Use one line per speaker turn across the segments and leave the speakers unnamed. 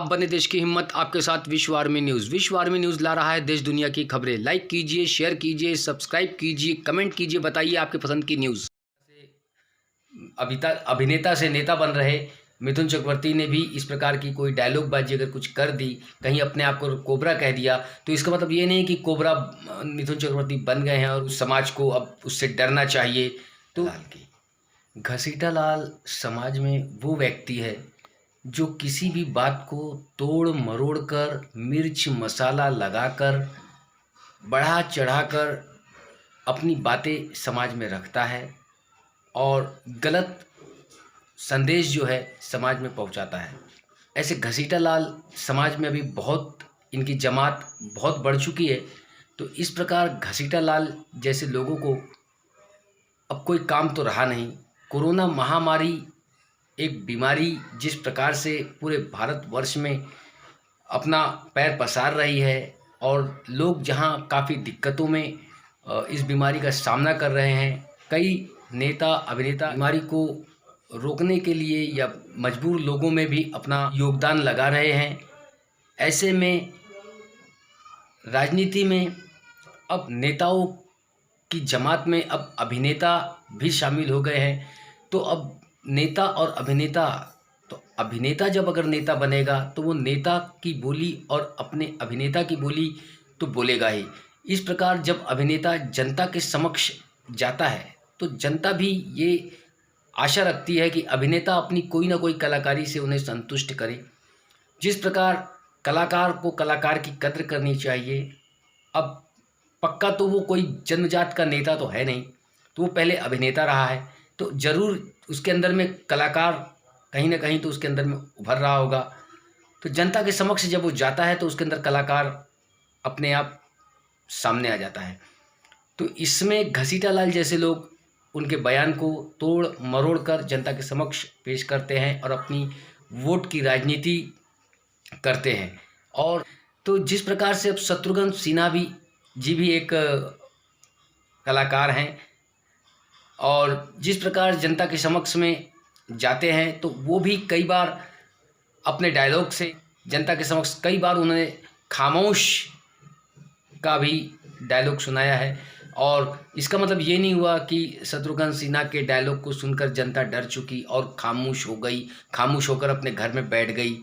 आप बने देश की हिम्मत, आपके साथ विश्व आर्मी न्यूज़। विश्व आर्मी न्यूज़ ला रहा है देश दुनिया की खबरें। लाइक कीजिए, शेयर कीजिए, सब्सक्राइब कीजिए, कमेंट कीजिए, बताइए आपके पसंद की न्यूज़। अभिनेता से नेता बन रहे मिथुन चक्रवर्ती ने भी इस प्रकार की कोई डायलॉग बाजी अगर कुछ कर दी, कहीं अपने आप को कोबरा कह दिया, तो इसका मतलब ये नहीं कि कोबरा मिथुन चक्रवर्ती बन गए हैं और उस समाज को अब उससे डरना चाहिए। तो घसीटा लाल समाज में वो व्यक्ति है जो किसी भी बात को तोड़ मरोड़ कर, मिर्च मसाला लगाकर, बढ़ा चढ़ाकर अपनी बातें समाज में रखता है और गलत संदेश जो है समाज में पहुंचाता है। ऐसे घसीटा लाल समाज में अभी बहुत, इनकी जमात बहुत बढ़ चुकी है। तो इस प्रकार घसीटा लाल जैसे लोगों को अब कोई काम तो रहा नहीं। कोरोना महामारी एक बीमारी जिस प्रकार से पूरे भारतवर्ष में अपना पैर पसार रही है और लोग जहां काफ़ी दिक्कतों में इस बीमारी का सामना कर रहे हैं, कई नेता अभिनेता बीमारी को रोकने के लिए या मजबूर लोगों में भी अपना योगदान लगा रहे हैं। ऐसे में राजनीति में अब नेताओं की जमात में अब अभिनेता भी शामिल हो गए हैं। तो अब नेता और अभिनेता, तो अभिनेता जब अगर नेता बनेगा तो वो नेता की बोली और अपने अभिनेता की बोली तो बोलेगा ही। इस प्रकार जब अभिनेता जनता के समक्ष जाता है तो जनता भी ये आशा रखती है कि अभिनेता अपनी कोई ना कोई कलाकारी से उन्हें संतुष्ट करे। जिस प्रकार कलाकार को कलाकार की कद्र करनी चाहिए। अब पक्का तो वो कोई जन्मजात का नेता तो है नहीं, तो वो पहले अभिनेता रहा है, तो ज़रूर उसके अंदर में कलाकार कहीं ना कहीं तो उसके अंदर में उभर रहा होगा। तो जनता के समक्ष जब वो जाता है तो उसके अंदर कलाकार अपने आप सामने आ जाता है। तो इसमें घसीटा लाल जैसे लोग उनके बयान को तोड़ मरोड़ कर जनता के समक्ष पेश करते हैं और अपनी वोट की राजनीति करते हैं। और तो जिस प्रकार से अब शत्रुघ्न सिन्हा जी भी एक कलाकार हैं और जिस प्रकार जनता के समक्ष में जाते हैं तो वो भी कई बार अपने डायलॉग से जनता के समक्ष कई बार उन्होंने खामोश का भी डायलॉग सुनाया है। और इसका मतलब ये नहीं हुआ कि शत्रुघ्न सिन्हा के डायलॉग को सुनकर जनता डर चुकी और खामोश हो गई, खामोश होकर अपने घर में बैठ गई।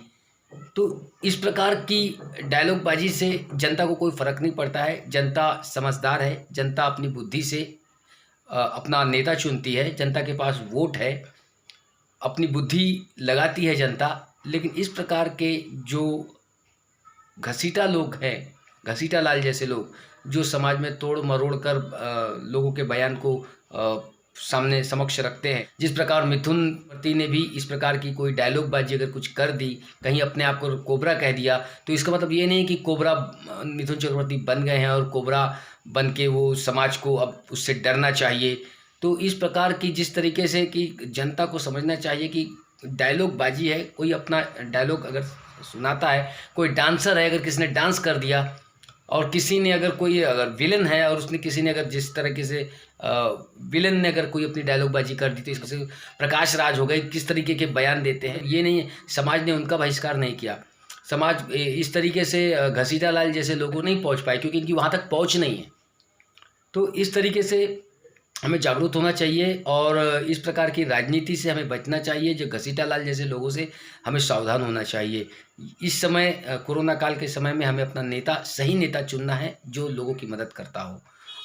तो इस प्रकार की डायलॉग बाजी से जनता को कोई फ़र्क नहीं पड़ता है। जनता समझदार है, जनता अपनी बुद्धि से अपना नेता चुनती है, जनता के पास वोट है, अपनी बुद्धि लगाती है जनता। लेकिन इस प्रकार के जो घसीटा लोग हैं, घसीटा लाल जैसे लोग जो समाज में तोड़ मरोड़ कर लोगों के बयान को सामने समक्ष रखते हैं, जिस प्रकार मिथुन चक्रवर्ती ने भी इस प्रकार की कोई डायलॉग बाजी अगर कुछ कर दी, कहीं अपने आप को कोबरा कह दिया, तो इसका मतलब ये नहीं कि कोबरा मिथुन चक्रवर्ती बन गए हैं और कोबरा बन के वो समाज को अब उससे डरना चाहिए। तो इस प्रकार की जिस तरीके से कि जनता को समझना चाहिए कि डायलॉग बाजी है, कोई अपना डायलॉग अगर सुनाता है, कोई डांसर है, अगर किसी ने डांस कर दिया और किसी ने अगर कोई अगर विलन है और उसने किसी ने अगर जिस तरीके से विलन ने अगर कोई अपनी डायलॉग बाजी कर दी, तो इससे प्रकाश राज हो गए किस तरीके के बयान देते हैं। ये नहीं, समाज ने उनका बहिष्कार नहीं किया। समाज इस तरीके से घसीटा लाल जैसे लोगों नहीं पहुंच पाए क्योंकि इनकी वहाँ तक पहुँच नहीं है। तो इस तरीके से हमें जागरूक होना चाहिए और इस प्रकार की राजनीति से हमें बचना चाहिए। जो घसीटा लाल जैसे लोगों से हमें सावधान होना चाहिए। इस समय कोरोना काल के समय में हमें अपना नेता, सही नेता चुनना है जो लोगों की मदद करता हो।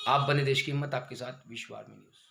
आप बने देश की हिम्मत, आपके साथ विश्व आर्मी न्यूज़।